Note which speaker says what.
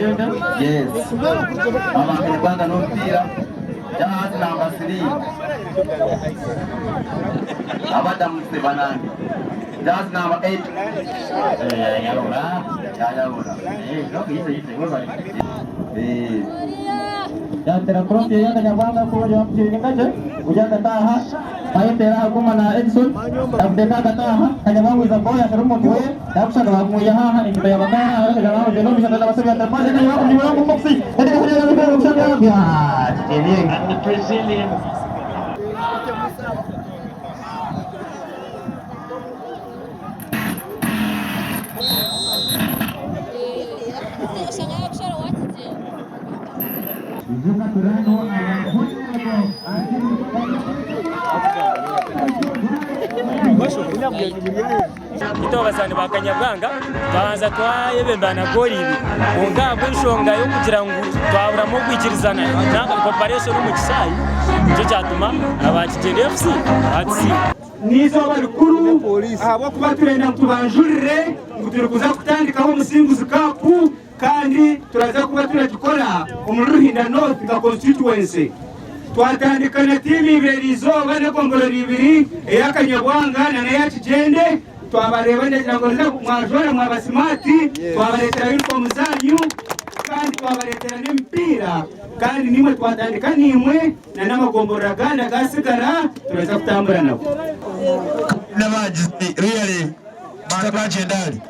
Speaker 1: Yes. Mama Kibanga no mpira. Jahazi namba 3. Abada Msebanani. Jahazi namba 8. Yaura. Yang terus dia yang Kanyabanga ko jawab sini kaje. Ujar kataha. Main tera aku mana Edson. Abdeka kataha. Kanyabanga bisa bola serumo gue. Dapat salah mu ya ha ini bayar bangga. Kalau belum bisa dapat masuk yang terpas ini aku di bawah boxi. Jadi saya lebih bisa ya. Ini Brazilian.
Speaker 2: Ito basani ba Kanyabanga twabanza twayebembana goli ibi unga gushonga yo kugira ngo twabura mu kwikirizana nanga cooperation mu kisayi cyo cyatuma abakigende FC atsi
Speaker 3: nizo barukuru abo kuba turenda tubanjurire ngutire kuza kutandikaho umusimbuzi kapu kandi turaza kuba turakikora umuruhinda North ka constituency twatandikana timu ibiri izoba n'ekongolero ibiri eya Kanyabwanga na ya Kigende twabareba ngira ngo mwajora mwabasimati twabaretera uniform zanyu kandi twabaretera n'imipira kandi nimwe twatandika nimwe na n'amagombora ganda gasigara turaza kutambura nabo
Speaker 4: n'abagizi really barabagendali